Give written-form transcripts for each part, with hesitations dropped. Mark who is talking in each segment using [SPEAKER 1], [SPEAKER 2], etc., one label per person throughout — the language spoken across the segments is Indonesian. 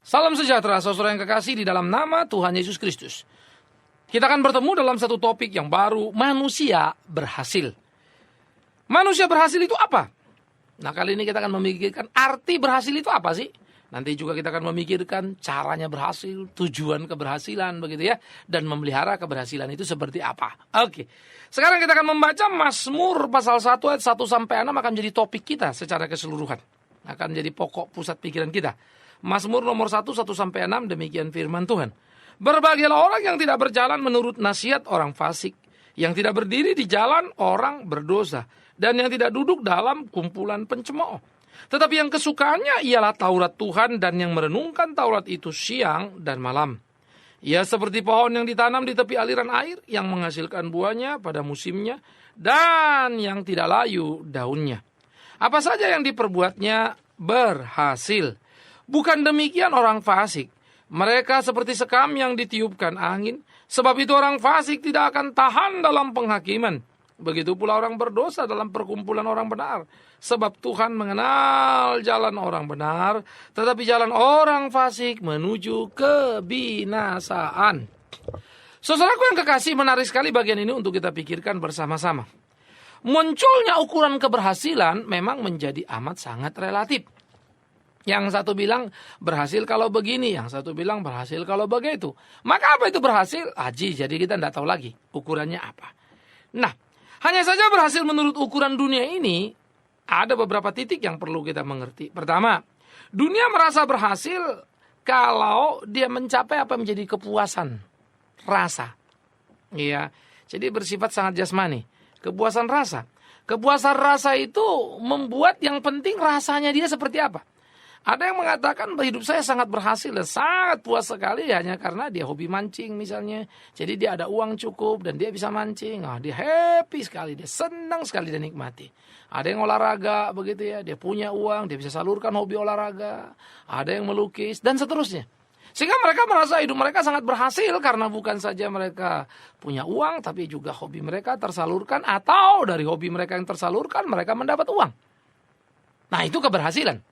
[SPEAKER 1] Salam sejahtera saudara yang kekasih di dalam nama Tuhan Yesus Kristus. Kita akan bertemu dalam satu topik yang baru, manusia berhasil. Manusia berhasil itu apa? Nah, kali ini kita akan memikirkan arti berhasil itu apa sih? Nanti juga kita akan memikirkan caranya berhasil, tujuan keberhasilan begitu ya, dan memelihara keberhasilan itu seperti apa. Oke. Sekarang kita akan membaca Mazmur pasal 1 ayat 1 sampai 6 akan menjadi topik kita secara keseluruhan. Akan menjadi pokok pusat pikiran kita. Mazmur nomor 1 sampai 6, demikian firman Tuhan. Berbahagialah orang yang tidak berjalan menurut nasihat orang fasik, yang tidak berdiri di jalan orang berdosa, dan yang tidak duduk dalam kumpulan pencemooh. Tetapi yang kesukaannya ialah Taurat Tuhan, dan yang merenungkan Taurat itu siang dan malam. Ia seperti pohon yang ditanam di tepi aliran air, yang menghasilkan buahnya pada musimnya, dan yang tidak layu daunnya. Apa saja yang diperbuatnya berhasil. Bukan demikian orang fasik. Mereka seperti sekam yang ditiupkan angin. Sebab itu orang fasik tidak akan tahan dalam penghakiman. Begitu pula orang berdosa dalam perkumpulan orang benar. Sebab Tuhan mengenal jalan orang benar, tetapi jalan orang fasik menuju kebinasaan. Saudaraku yang kekasih, menarik sekali bagian ini untuk kita pikirkan bersama-sama. Munculnya ukuran keberhasilan memang menjadi amat sangat relatif. Yang satu bilang berhasil kalau begini, yang satu bilang berhasil kalau begitu. Maka apa itu berhasil? Haji, jadi kita tidak tahu lagi ukurannya apa. Nah, hanya saja berhasil menurut ukuran dunia ini, ada beberapa titik yang perlu kita mengerti. Pertama, dunia merasa berhasil kalau dia mencapai apa yang menjadi kepuasan rasa. Iya, jadi bersifat sangat jasmani. Kepuasan rasa. Kepuasan rasa itu membuat yang penting rasanya dia seperti apa. Ada yang mengatakan hidup saya sangat berhasil dan sangat puas sekali hanya karena dia hobi mancing misalnya. Jadi dia ada uang cukup dan dia bisa mancing. Dia happy sekali, dia senang sekali dan nikmati. Ada yang olahraga begitu ya, dia punya uang, dia bisa salurkan hobi olahraga. Ada yang melukis dan seterusnya. Sehingga mereka merasa hidup mereka sangat berhasil karena bukan saja mereka punya uang, tapi juga hobi mereka tersalurkan, atau dari hobi mereka yang tersalurkan mereka mendapat uang. Nah, itu keberhasilan.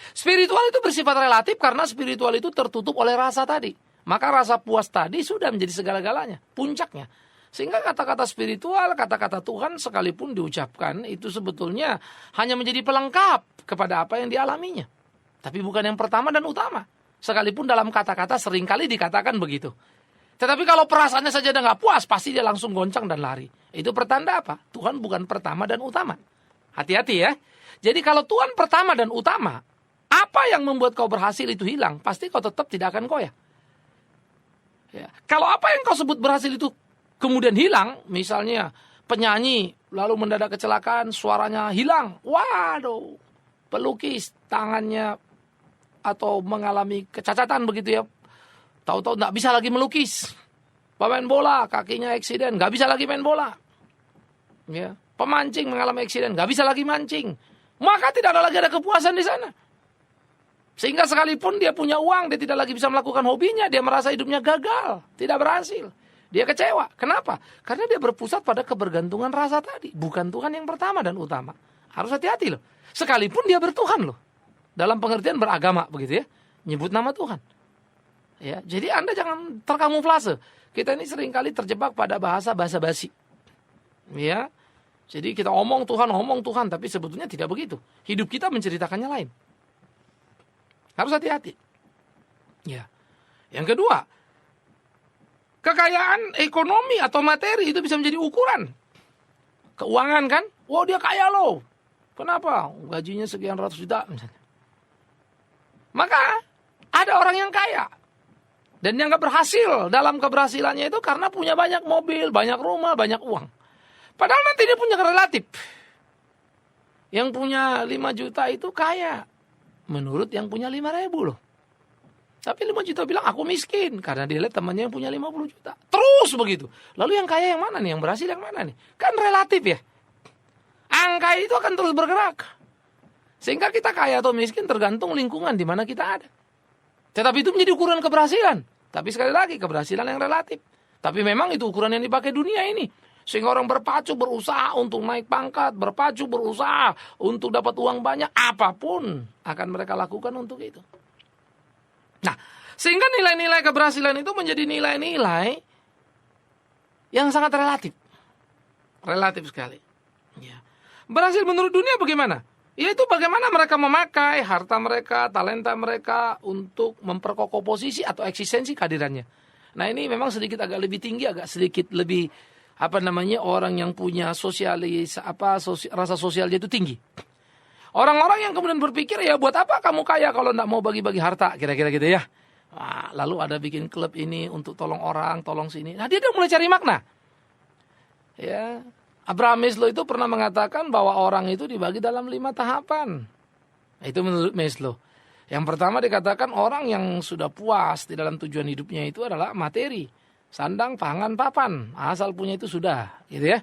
[SPEAKER 1] Spiritual itu bersifat relatif karena spiritual itu tertutup oleh rasa tadi. Maka rasa puas tadi sudah menjadi segala-galanya, puncaknya. Sehingga kata-kata spiritual, kata-kata Tuhan sekalipun diucapkan itu sebetulnya hanya menjadi pelengkap kepada apa yang dialaminya. Tapi bukan yang pertama dan utama. Sekalipun dalam kata-kata seringkali dikatakan begitu. Tetapi kalau perasaannya saja udah gak puas, pasti dia langsung goncang dan lari. Itu pertanda apa? Tuhan bukan pertama dan utama. Hati-hati ya. Jadi kalau Tuhan pertama dan utama, apa yang membuat kau berhasil itu hilang, pasti kau tetap tidak akan goyah. Ya. Kalau apa yang kau sebut berhasil itu kemudian hilang, misalnya penyanyi lalu mendadak kecelakaan, suaranya hilang. Waduh, pelukis tangannya atau mengalami kecacatan begitu ya. Tahu-tahu nggak bisa lagi melukis. Pemain bola kakinya eksiden, nggak bisa lagi main bola. Ya. Pemancing mengalami eksiden, nggak bisa lagi mancing. Maka tidak ada lagi ada kepuasan di sana. Sehingga sekalipun dia punya uang, dia tidak lagi bisa melakukan hobinya, dia merasa hidupnya gagal, tidak berhasil. Dia kecewa. Kenapa? Karena dia berpusat pada kebergantungan rasa tadi. Bukan Tuhan yang pertama dan utama. Harus hati-hati loh. Sekalipun dia bertuhan loh. Dalam pengertian beragama begitu ya. Nyebut nama Tuhan. Ya, jadi Anda jangan terkamuflase. Kita ini seringkali terjebak pada bahasa basa-basi. Ya. Jadi kita omong Tuhan, tapi sebetulnya tidak begitu. Hidup kita menceritakannya lain. Harus hati-hati. Ya. Yang kedua, kekayaan ekonomi atau materi itu bisa menjadi ukuran. Keuangan kan? Wow, dia kaya loh. Kenapa? Gajinya sekian ratus juta misalnya. Maka ada orang yang kaya dan yang gak berhasil dalam keberhasilannya itu karena punya banyak mobil, banyak rumah, banyak uang. Padahal nanti dia punya relatif. Yang punya 5 juta itu kaya. Menurut yang punya 5.000 loh. Tapi 5 juta bilang aku miskin. Karena dia lihat temannya yang punya 50 juta. Terus begitu. Lalu yang kaya yang mana nih? Yang berhasil yang mana nih? Kan relatif ya. Angka itu akan terus bergerak. Sehingga kita kaya atau miskin tergantung lingkungan di mana kita ada. Tetapi itu menjadi ukuran keberhasilan. Tapi sekali lagi keberhasilan yang relatif. Tapi memang itu ukuran yang dipakai dunia ini. Sehingga orang berpacu berusaha untuk naik pangkat, berpacu berusaha untuk dapat uang banyak, apapun akan mereka lakukan untuk itu. Sehingga nilai-nilai keberhasilan itu menjadi nilai-nilai yang sangat relatif. Relatif sekali. Ya. Berhasil menurut dunia bagaimana? Yaitu bagaimana mereka memakai harta mereka, talenta mereka untuk memperkokoh posisi atau eksistensi kehadirannya. Nah ini memang sedikit agak lebih tinggi, agak sedikit lebih orang yang punya rasa sosialnya itu tinggi. Orang-orang yang kemudian berpikir ya buat apa kamu kaya kalau tidak mau bagi-bagi harta, kira-kira gitu ya. Nah, lalu ada bikin klub ini untuk tolong orang, tolong sini. Nah dia udah mulai cari makna. Ya. Abraham Maslow itu pernah mengatakan bahwa orang itu dibagi dalam 5 tahapan. Itu menurut Maslow. Yang pertama dikatakan orang yang sudah puas di dalam tujuan hidupnya itu adalah materi. Sandang, pangan, papan. Asal punya itu sudah. Gitu ya.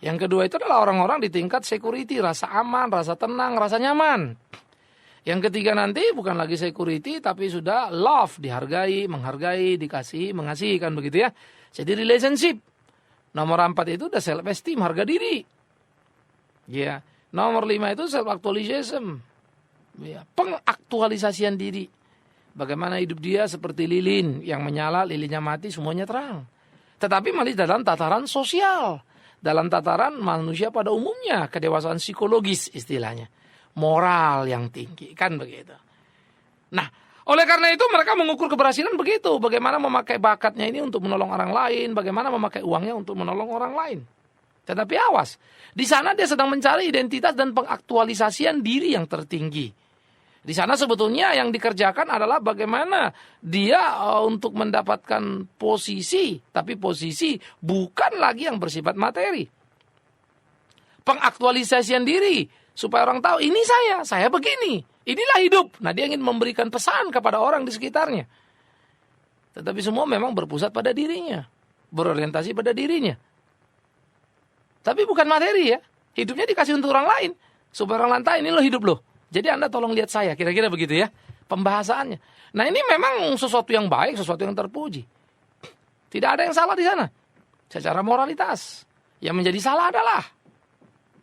[SPEAKER 1] Yang kedua itu adalah orang-orang di tingkat security. Rasa aman, rasa tenang, rasa nyaman. Yang ketiga nanti bukan lagi security tapi sudah love. Dihargai, menghargai, dikasihi, mengasihi. Kan begitu ya. Jadi relationship. Nomor 4 itu udah self esteem, harga diri. Ya. Nomor 5 itu self actualization. Ya, pengaktualisasian diri. Bagaimana hidup dia seperti lilin yang menyala, lilinnya mati, semuanya terang. Tetapi masih dalam tataran sosial, dalam tataran manusia pada umumnya, kedewasaan psikologis istilahnya. Moral yang tinggi, kan begitu. Nah, oleh karena itu mereka mengukur keberhasilan begitu. Bagaimana memakai bakatnya ini untuk menolong orang lain. Bagaimana memakai uangnya untuk menolong orang lain. Tetapi awas. Di sana dia sedang mencari identitas dan pengaktualisasian diri yang tertinggi. Di sana sebetulnya yang dikerjakan adalah bagaimana dia untuk mendapatkan posisi. Tapi posisi bukan lagi yang bersifat materi. Pengaktualisasian diri. Supaya orang tahu ini saya begini. Inilah hidup. Nah dia ingin memberikan pesan kepada orang di sekitarnya. Tetapi semua memang berpusat pada dirinya. Berorientasi pada dirinya. Tapi bukan materi ya. Hidupnya dikasih untuk orang lain. Supaya orang lain tahu ini loh hidup loh. Jadi Anda tolong lihat saya. Kira-kira begitu ya. Pembahasannya. Nah ini memang sesuatu yang baik. Sesuatu yang terpuji. Tidak ada yang salah di sana. Secara moralitas. Yang menjadi salah adalah.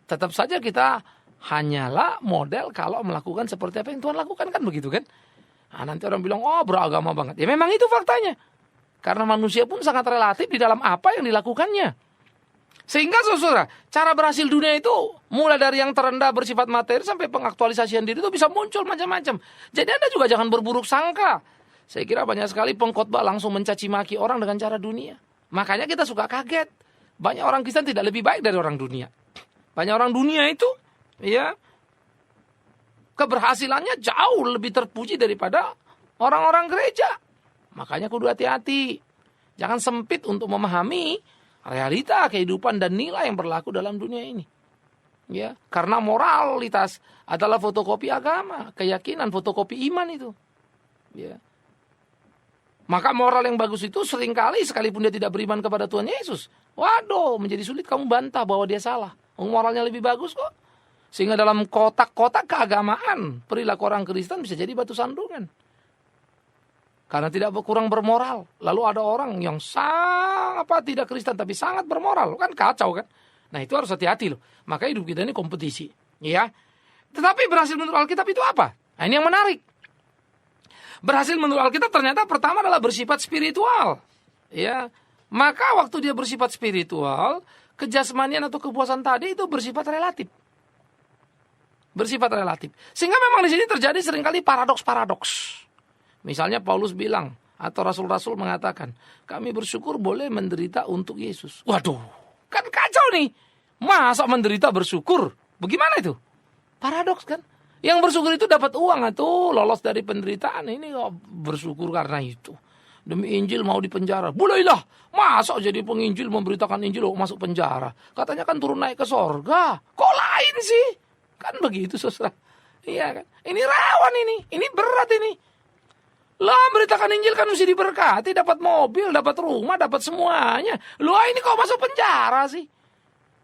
[SPEAKER 1] Tetap saja kita hanyalah model kalau melakukan seperti apa yang Tuhan lakukan, kan begitu kan? Nah, nanti orang bilang, oh beragama banget. Ya memang itu faktanya. Karena manusia pun sangat relatif di dalam apa yang dilakukannya. Sehingga saudara, cara berhasil dunia itu mulai dari yang terendah bersifat materi sampai pengaktualisasian diri itu bisa muncul macam-macam. Jadi Anda juga jangan berburuk sangka. Saya kira banyak sekali pengkhotbah langsung mencaci maki orang dengan cara dunia. Makanya kita suka kaget. Banyak orang Kristen tidak lebih baik dari orang dunia. Banyak orang dunia itu ya, keberhasilannya jauh lebih terpuji daripada orang-orang gereja. Makanya kudu hati-hati. Jangan sempit untuk memahami realita kehidupan dan nilai yang berlaku dalam dunia ini. Ya, karena moralitas adalah fotokopi agama, keyakinan fotokopi iman itu. Ya. Maka moral yang bagus itu seringkali sekalipun dia tidak beriman kepada Tuhan Yesus, waduh, menjadi sulit kamu bantah bahwa dia salah. Moralnya lebih bagus kok. Sehingga dalam kotak-kotak keagamaan, perilaku orang Kristen bisa jadi batu sandungan. Karena tidak kurang bermoral. Lalu ada orang yang tidak Kristen tapi sangat bermoral. Kan kacau kan? Nah itu harus hati-hati loh. Maka hidup kita ini kompetisi. Ya. Tetapi berhasil menurut Alkitab itu apa? Nah ini yang menarik. Berhasil menurut Alkitab ternyata pertama adalah bersifat spiritual. Ya. Maka waktu dia bersifat spiritual, kejasmanian atau kepuasan tadi itu bersifat relatif. Bersifat relatif. Sehingga memang di sini terjadi seringkali paradoks-paradoks. Misalnya Paulus bilang, atau rasul-rasul mengatakan, kami bersyukur boleh menderita untuk Yesus. Waduh, kan kacau nih. Masa menderita bersyukur? Bagaimana itu? Paradoks kan? Yang bersyukur itu dapat uang atau lolos dari penderitaan. Ini bersyukur karena itu. Demi Injil mau dipenjara. Bolehlah. Masa jadi penginjil memberitakan Injil masuk penjara? Katanya kan turun naik ke sorga. Kok lain sih? Kan begitu saudara. Iya kan? Ini rawan ini. Ini berat ini. Lah beritakan Injil kan mesti diberkati. Dapat mobil, dapat rumah, dapat semuanya. Lah ini kok masuk penjara sih?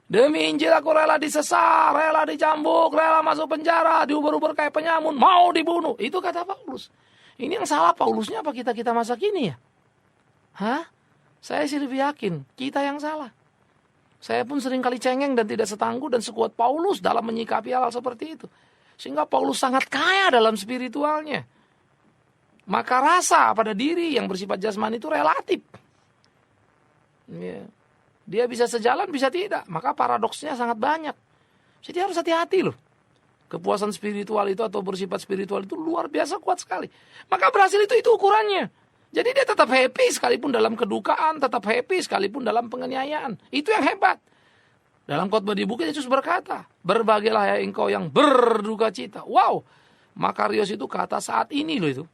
[SPEAKER 1] Demi Injil aku rela disesar, rela dicambuk, rela masuk penjara, diuber-uber kayak penyamun, mau dibunuh. Itu kata Paulus. Ini yang salah Paulusnya apa kita masa kini ya? Hah? Saya sih lebih yakin kita yang salah. Saya pun sering kali cengeng dan tidak setangguh dan sekuat Paulus dalam menyikapi hal seperti itu. Sehingga Paulus sangat kaya dalam spiritualnya. Maka rasa pada diri yang bersifat jasmani itu relatif. Ya. Dia bisa sejalan, bisa tidak. Maka paradoksnya sangat banyak. Jadi harus hati-hati loh. Kepuasan spiritual itu atau bersifat spiritual itu luar biasa kuat sekali. Maka berhasil itu ukurannya. Jadi dia tetap happy sekalipun dalam kedukaan, tetap happy sekalipun dalam penganiayaan. Itu yang hebat. Dalam khotbah di bukit Yesus berkata, berbahagialah ya engkau yang berduka cita. Wow, makarios itu kata saat ini loh itu.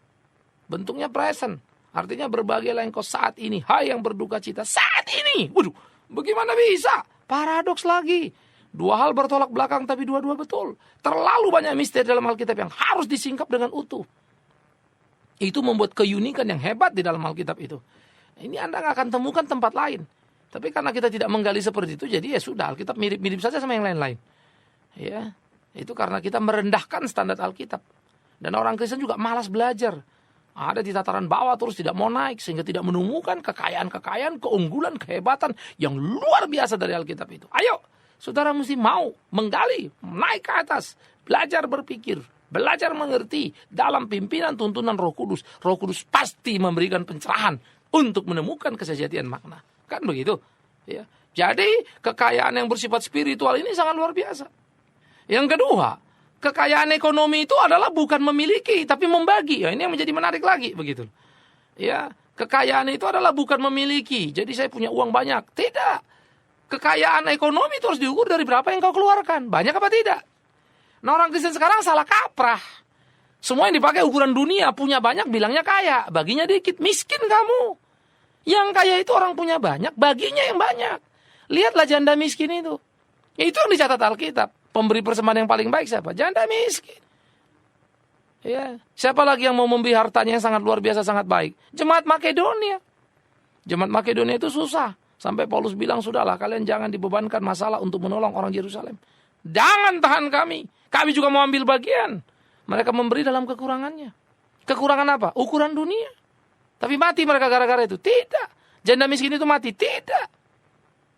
[SPEAKER 1] Bentuknya present. Artinya berbahagialah engkau saat ini. Hai yang berduka cita saat ini. Waduh, bagaimana bisa? Paradoks lagi. Dua hal bertolak belakang tapi dua-dua betul. Terlalu banyak misteri dalam Alkitab yang harus disingkap dengan utuh. Itu membuat keunikan yang hebat di dalam Alkitab itu. Ini Anda nggak akan temukan tempat lain. Tapi karena kita tidak menggali seperti itu, jadi ya sudah, Alkitab mirip-mirip saja sama yang lain-lain. Ya, itu karena kita merendahkan standar Alkitab. Dan orang Kristen juga malas belajar. Ada di tataran bawah terus tidak mau naik, sehingga tidak menemukan kekayaan-kekayaan, keunggulan, kehebatan yang luar biasa dari Alkitab itu. Ayo, saudara mesti mau menggali, naik ke atas, belajar berpikir, belajar mengerti dalam pimpinan tuntunan Roh Kudus. Roh Kudus pasti memberikan pencerahan untuk menemukan kesejatian makna. Kan begitu? Ya. Jadi kekayaan yang bersifat spiritual ini sangat luar biasa. Yang kedua, kekayaan ekonomi itu adalah bukan memiliki tapi membagi. Ya, ini yang menjadi menarik lagi begitu. Ya, kekayaan itu adalah bukan memiliki. Jadi saya punya uang banyak. Tidak. Kekayaan ekonomi itu harus diukur dari berapa yang kau keluarkan. Banyak apa tidak? Nah, orang Kristen sekarang salah kaprah. Semua yang dipakai ukuran dunia, punya banyak bilangnya kaya, baginya dikit, miskin kamu. Yang kaya itu orang punya banyak, baginya yang banyak. Lihatlah janda miskin itu. Itu yang dicatat Alkitab. Pemberi persembahan yang paling baik siapa? Janda miskin. Ya, siapa lagi yang mau memberi hartanya yang sangat luar biasa, sangat baik? Jemaat Makedonia. Jemaat Makedonia itu susah. Sampai Paulus bilang, sudahlah kalian jangan dibebankan masalah untuk menolong orang Yerusalem. Jangan tahan kami. Kami juga mau ambil bagian. Mereka memberi dalam kekurangannya. Kekurangan apa? Ukuran dunia. Tapi mati mereka gara-gara itu? Tidak. Janda miskin itu mati? Tidak.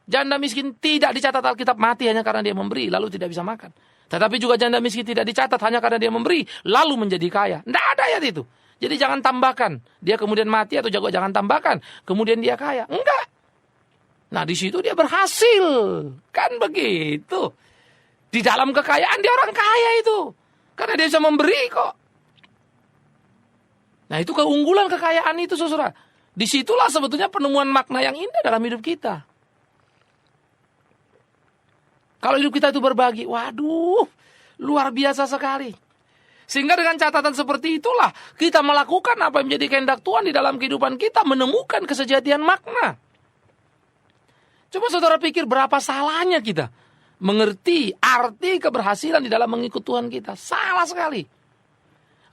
[SPEAKER 1] Janda miskin tidak dicatat Alkitab mati hanya karena dia memberi, lalu tidak bisa makan. Tetapi juga janda miskin tidak dicatat hanya karena dia memberi, lalu menjadi kaya. Tidak ada ayat itu. Jadi jangan tambahkan. Dia kemudian mati atau juga jangan tambahkan. Kemudian dia kaya. Enggak. Nah di situ dia berhasil. Kan begitu. Di dalam kekayaan dia orang kaya itu. Karena dia bisa memberi kok. Nah itu keunggulan kekayaan itu saudara. Disitulah sebetulnya penemuan makna yang indah dalam hidup kita. Kalau hidup kita itu berbagi, waduh, luar biasa sekali. Sehingga dengan catatan seperti itulah kita melakukan apa yang menjadi kehendak Tuhan di dalam kehidupan kita, menemukan kesejatian makna. Coba saudara pikir berapa salahnya kita mengerti arti keberhasilan di dalam mengikut Tuhan kita. Salah sekali.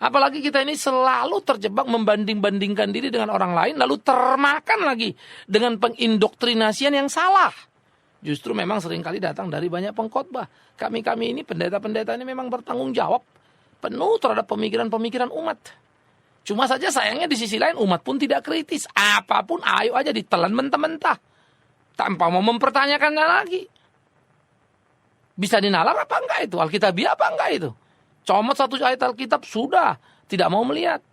[SPEAKER 1] Apalagi kita ini selalu terjebak membanding-bandingkan diri dengan orang lain, lalu termakan lagi dengan pengindoktrinasian yang salah. Justru memang seringkali datang dari banyak pengkhotbah. Kami ini pendeta-pendeta ini memang bertanggung jawab penuh terhadap pemikiran-pemikiran umat. Cuma saja sayangnya di sisi lain umat pun tidak kritis. Apapun ayo aja ditelan mentah-mentah. Tanpa mau mempertanyakannya lagi. Bisa dinalar apa enggak itu? Alkitabiah apa enggak itu? Comot satu ayat Alkitab sudah. Tidak mau melihat.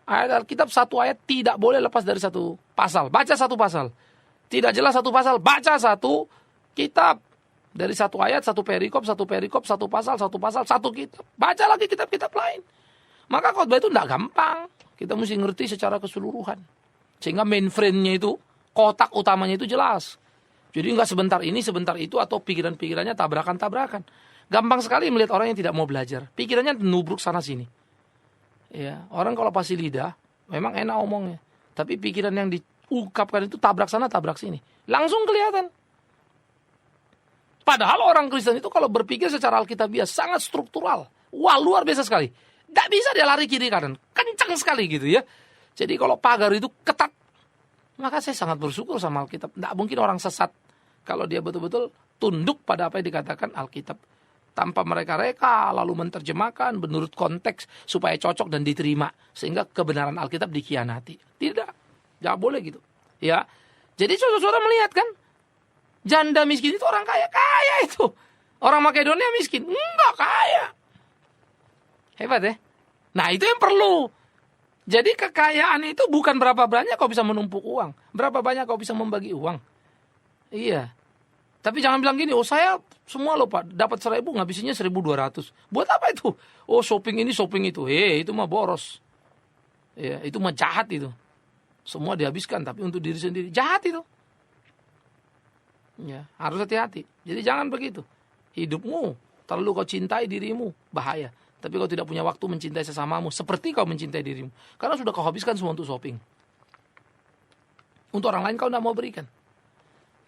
[SPEAKER 1] Ayat Alkitab satu ayat tidak boleh lepas dari satu pasal. Baca satu pasal. Tidak jelas satu pasal. Baca satu kitab. Dari satu ayat, satu perikop, satu pasal, satu kitab. Baca lagi kitab-kitab lain. Maka khotbah itu tidak gampang. Kita mesti ngerti secara keseluruhan. Sehingga mainframe-nya itu, kotak utamanya itu jelas. Jadi enggak sebentar ini, sebentar itu, atau pikiran-pikirannya tabrakan-tabrakan. Gampang sekali melihat orang yang tidak mau belajar. Pikirannya nubruk sana-sini. Ya, orang kalau pasti lidah, memang enak omongnya. Tapi pikiran yang diungkapkan itu tabrak sana, tabrak sini. Langsung kelihatan. Padahal orang Kristen itu kalau berpikir secara alkitabiah sangat struktural. Wah, luar biasa sekali. Tidak bisa dia lari kiri kanan. Kencang sekali gitu ya. Jadi kalau pagar itu ketat. Maka saya sangat bersyukur sama Alkitab. Tidak mungkin orang sesat kalau dia betul-betul tunduk pada apa yang dikatakan Alkitab. Tanpa mereka reka, lalu menerjemahkan menurut konteks supaya cocok dan diterima. Sehingga kebenaran Alkitab dikhianati. Tidak. Tidak boleh gitu. Ya. Jadi saudara-saudara melihat kan. Janda miskin itu orang kaya. Kaya itu. Orang Makedonia miskin. Enggak kaya. Hebat ya. Nah itu yang perlu. Jadi kekayaan itu bukan berapa banyak kau bisa menumpuk uang, berapa banyak kau bisa membagi uang. Iya. Tapi jangan bilang gini, oh saya semua loh Pak, dapat 1.000 ngabisinnya 1.200. Buat apa itu? Oh shopping ini, shopping itu. Itu mah boros. Ya, itu mah jahat itu. Semua dihabiskan tapi untuk diri sendiri. Jahat itu. Ya, harus hati-hati. Jadi jangan begitu. Hidupmu terlalu kau cintai dirimu, bahaya. Tapi kau tidak punya waktu mencintai sesamamu seperti kau mencintai dirimu. Karena sudah kau habiskan semua untuk shopping. Untuk orang lain kau tidak mau berikan.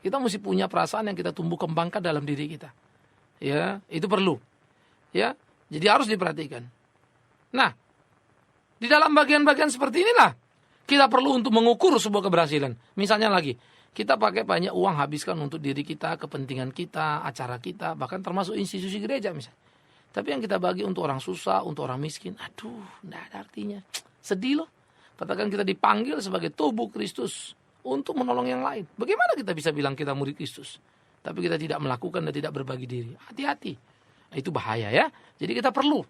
[SPEAKER 1] Kita mesti punya perasaan yang kita tumbuh kembangkan dalam diri kita. Ya, itu perlu. Ya, jadi harus diperhatikan. Nah, di dalam bagian-bagian seperti inilah kita perlu untuk mengukur sebuah keberhasilan. Misalnya lagi, kita pakai banyak uang habiskan untuk diri kita, kepentingan kita, acara kita, bahkan termasuk institusi gereja misalnya. Tapi yang kita bagi untuk orang susah, untuk orang miskin, aduh, tidak ada artinya. Sedih loh. Katakan kita dipanggil sebagai tubuh Kristus untuk menolong yang lain. Bagaimana kita bisa bilang kita murid Kristus, tapi kita tidak melakukan dan tidak berbagi diri? Hati-hati. Nah, itu bahaya ya. Jadi kita perlu.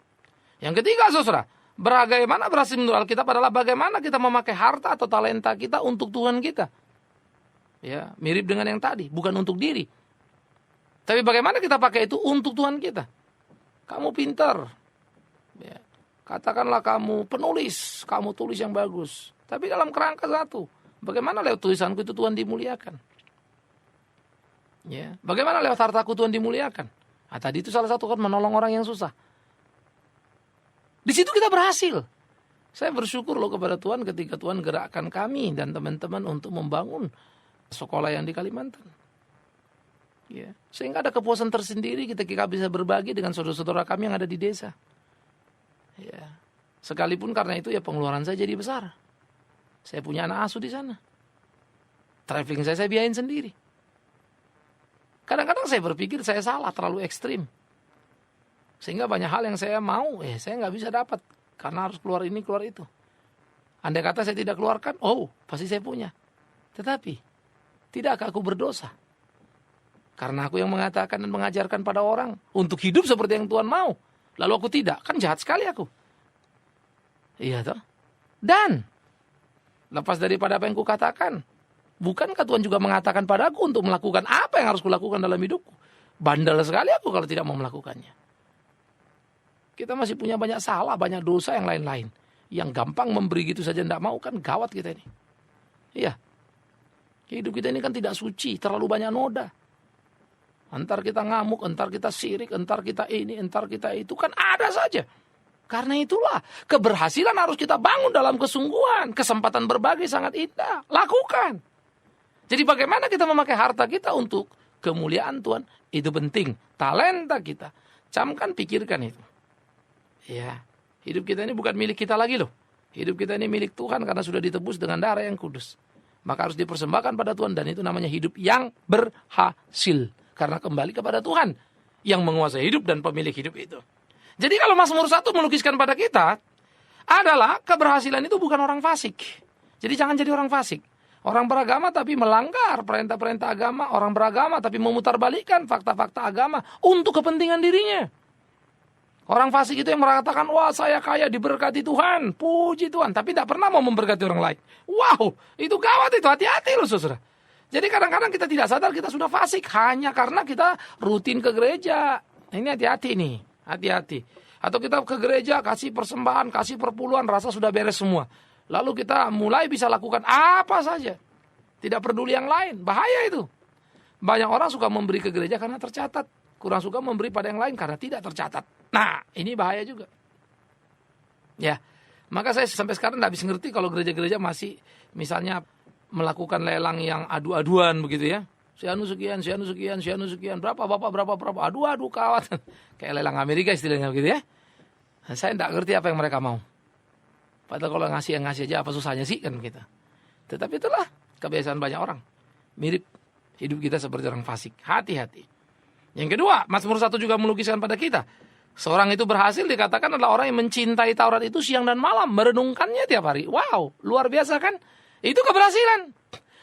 [SPEAKER 1] Yang ketiga, saudara, bagaimana berhasil menurut Alkitab adalah bagaimana kita memakai harta atau talenta kita untuk Tuhan kita. Ya, mirip dengan yang tadi, bukan untuk diri. Tapi bagaimana kita pakai itu untuk Tuhan kita? Kamu pintar, ya. Katakanlah kamu penulis, kamu tulis yang bagus. Tapi dalam kerangka satu, bagaimana lewat tulisanku itu Tuhan dimuliakan? Ya, bagaimana lewat hartaku Tuhan dimuliakan? Nah, tadi itu salah satu kan menolong orang yang susah. Di situ kita berhasil. Saya bersyukur loh kepada Tuhan ketika Tuhan gerakkan kami dan teman-teman untuk membangun sekolah yang di Kalimantan. Ya, sehingga ada kepuasan tersendiri ketika bisa berbagi dengan saudara-saudara kami yang ada di desa. Ya, sekalipun karena itu ya pengeluaran saya jadi besar. Saya punya anak asuh di sana. Traveling saya biayain sendiri. Kadang-kadang saya berpikir saya salah, terlalu ekstrim. Sehingga banyak hal yang saya mau, saya nggak bisa dapat. Karena harus keluar ini, keluar itu. Andai kata saya tidak keluarkan, pasti saya punya. Tetapi, tidakkah aku berdosa? Karena aku yang mengatakan dan mengajarkan pada orang untuk hidup seperti yang Tuhan mau. Lalu aku tidak, kan jahat sekali aku. Iya toh? Dan lepas daripada apa yang kukatakan, bukankah Tuhan juga mengatakan padaku untuk melakukan apa yang harus kulakukan dalam hidupku? Bandel sekali aku kalau tidak mau melakukannya. Kita masih punya banyak salah, banyak dosa yang lain-lain. Yang gampang memberi gitu saja tidak mau, kan gawat kita ini. Iya. Hidup kita ini kan tidak suci, terlalu banyak noda. Entar kita ngamuk, entar kita sirik, entar kita ini, entar kita itu, kan ada saja. Karena itulah keberhasilan harus kita bangun dalam kesungguhan. Kesempatan berbagi sangat indah. Lakukan. Jadi bagaimana kita memakai harta kita untuk kemuliaan Tuhan? Itu penting. Talenta kita. Camkan, pikirkan itu. Ya, hidup kita ini bukan milik kita lagi loh. Hidup kita ini milik Tuhan karena sudah ditebus dengan darah yang kudus. Maka harus dipersembahkan pada Tuhan, dan itu namanya hidup yang berhasil. Karena kembali kepada Tuhan yang menguasai hidup dan pemilik hidup itu. Jadi kalau Mazmur 1 melukiskan pada kita adalah keberhasilan itu bukan orang fasik. Jadi jangan jadi orang fasik. Orang beragama tapi melanggar perintah-perintah agama. Orang beragama tapi memutarbalikkan fakta-fakta agama untuk kepentingan dirinya. Orang fasik itu yang mengatakan, wah saya kaya diberkati Tuhan, puji Tuhan. Tapi tidak pernah mau memberkati orang lain. Wow, itu gawat itu, hati-hati loh saudara. Jadi kadang-kadang kita tidak sadar kita sudah fasik hanya karena kita rutin ke gereja. Ini hati-hati nih, hati-hati. Atau kita ke gereja, kasih persembahan, kasih perpuluhan, rasa sudah beres semua. Lalu kita mulai bisa lakukan apa saja. Tidak peduli yang lain, bahaya itu. Banyak orang suka memberi ke gereja karena tercatat. Kurang suka memberi pada yang lain karena tidak tercatat. Nah, ini bahaya juga. Ya, maka saya sampai sekarang tidak bisa ngerti kalau gereja-gereja masih misalnya melakukan lelang yang adu-aduan begitu ya. Si anu sekian, si anu sekian, si anu sekian. Berapa bapak, berapa. Adu-adu kawan. Kayak lelang Amerika istilahnya begitu ya. Nah, saya tidak ngerti apa yang mereka mau. Padahal kalau ngasih yang ngasih aja apa susahnya sih kan kita. Tetapi itulah kebiasaan banyak orang. Mirip hidup kita seperti orang fasik. Hati-hati. Yang kedua, Mazmur 1 juga melukiskan pada kita. Seorang itu berhasil dikatakan adalah orang yang mencintai Taurat itu siang dan malam. Merenungkannya tiap hari. Wow, luar biasa kan? Itu keberhasilan.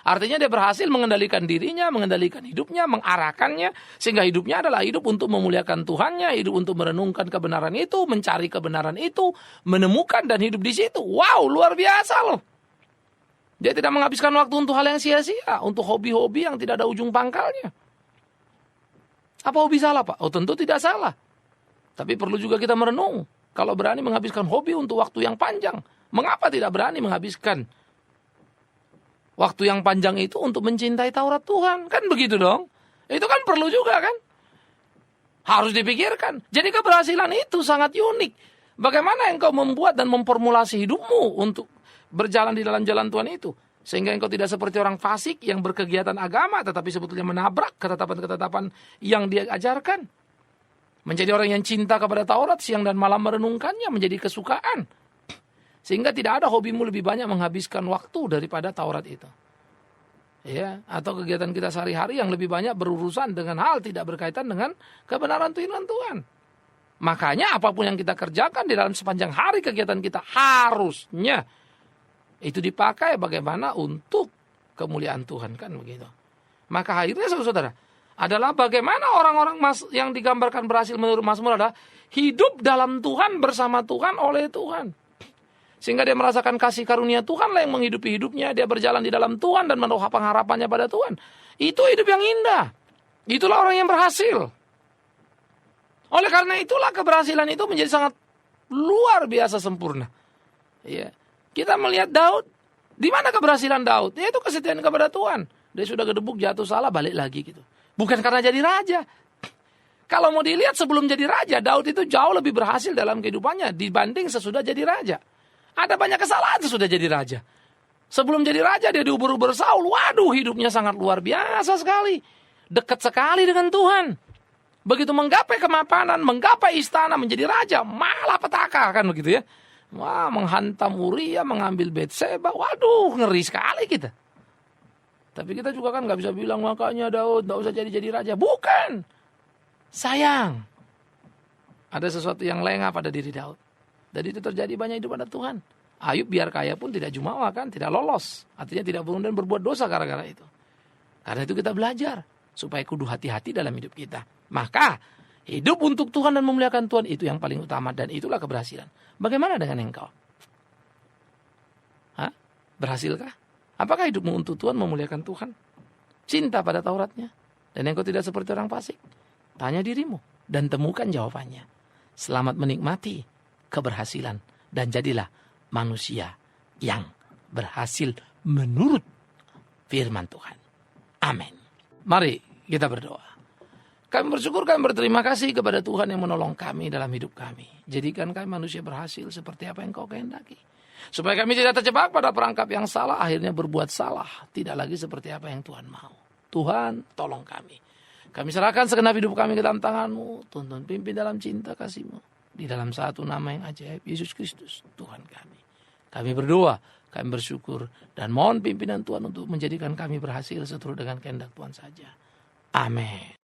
[SPEAKER 1] Artinya dia berhasil mengendalikan dirinya, mengendalikan hidupnya, mengarahkannya. Sehingga hidupnya adalah hidup untuk memuliakan Tuhannya, hidup untuk merenungkan kebenaran itu, mencari kebenaran itu, menemukan dan hidup di situ. Wow, luar biasa loh. Dia tidak menghabiskan waktu untuk hal yang sia-sia, untuk hobi-hobi yang tidak ada ujung pangkalnya. Apa hobi salah, Pak? Oh, tentu tidak salah. Tapi perlu juga kita merenung. Kalau berani menghabiskan hobi untuk waktu yang panjang, mengapa tidak berani menghabiskan waktu yang panjang itu untuk mencintai Taurat Tuhan? Kan begitu dong. Itu kan perlu juga kan? Harus dipikirkan. Jadi keberhasilan itu sangat unik. Bagaimana engkau membuat dan memformulasi hidupmu untuk berjalan di dalam jalan Tuhan itu. Sehingga engkau tidak seperti orang fasik yang berkegiatan agama, tetapi sebetulnya menabrak ketetapan-ketetapan yang dia ajarkan. Menjadi orang yang cinta kepada Taurat, siang dan malam merenungkannya, menjadi kesukaan. Sehingga tidak ada hobimu lebih banyak menghabiskan waktu daripada Taurat itu. Ya, atau kegiatan kita sehari-hari yang lebih banyak berurusan dengan hal tidak berkaitan dengan kebenaran firman Tuhan. Makanya apapun yang kita kerjakan di dalam sepanjang hari kegiatan kita harusnya itu dipakai bagaimana untuk kemuliaan Tuhan, kan begitu. Maka akhirnya saudara adalah bagaimana orang-orang yang digambarkan berhasil menurut Mazmur adalah hidup dalam Tuhan, bersama Tuhan, oleh Tuhan. Sehingga dia merasakan kasih karunia Tuhan lah yang menghidupi hidupnya. Dia berjalan di dalam Tuhan dan menaruh pengharapannya pada Tuhan. Itu hidup yang indah. Itulah orang yang berhasil. Oleh karena itulah keberhasilan itu menjadi sangat luar biasa sempurna. Ya. Kita melihat Daud. Di mana keberhasilan Daud? Yaitu kesetiaan kepada Tuhan. Dia sudah gedebuk, jatuh salah, balik lagi gitu. Bukan karena jadi raja. Kalau mau dilihat sebelum jadi raja, Daud itu jauh lebih berhasil dalam kehidupannya dibanding sesudah jadi raja. Ada banyak kesalahan sesudah jadi raja. Sebelum jadi raja dia diubur-ubur Saul. Waduh, hidupnya sangat luar biasa sekali. Dekat sekali dengan Tuhan. Begitu menggapai kemapanan, menggapai istana, menjadi raja, malah petaka kan begitu ya. Wah, menghantam Uria, mengambil Betseba. Waduh, ngeri sekali kita. Tapi kita juga kan gak bisa bilang makanya Daud gak usah jadi raja. Bukan. Sayang. Ada sesuatu yang lengah pada diri Daud. Dan itu terjadi banyak hidup pada Tuhan. Ayub biar kaya pun tidak jumawa kan, tidak lolos. Artinya tidak kemudian berbuat dosa gara-gara itu. Karena itu kita belajar. Supaya kudu hati-hati dalam hidup kita. Maka hidup untuk Tuhan dan memuliakan Tuhan itu yang paling utama. Dan itulah keberhasilan. Bagaimana dengan engkau? Hah? Berhasilkah? Apakah hidupmu untuk Tuhan, memuliakan Tuhan? Cinta pada Tauratnya? Dan engkau tidak seperti orang fasik? Tanya dirimu dan temukan jawabannya. Selamat menikmati keberhasilan. Dan jadilah manusia yang berhasil menurut firman Tuhan. Amin. Mari kita berdoa. Kami bersyukur, kami berterima kasih kepada Tuhan yang menolong kami dalam hidup kami. Jadikan kami manusia berhasil seperti apa yang Kau kehendaki. Supaya kami tidak terjebak pada perangkap yang salah, akhirnya berbuat salah. Tidak lagi seperti apa yang Tuhan mau. Tuhan, tolong kami. Kami serahkan segenap hidup kami ke dalam tangan-Mu. Tuntun pimpin dalam cinta kasih-Mu. Di dalam satu nama yang ajaib, Yesus Kristus, Tuhan kami. Kami berdoa, kami bersyukur, dan mohon pimpinan Tuhan untuk menjadikan kami berhasil seturut dengan kehendak Tuhan saja. Amin.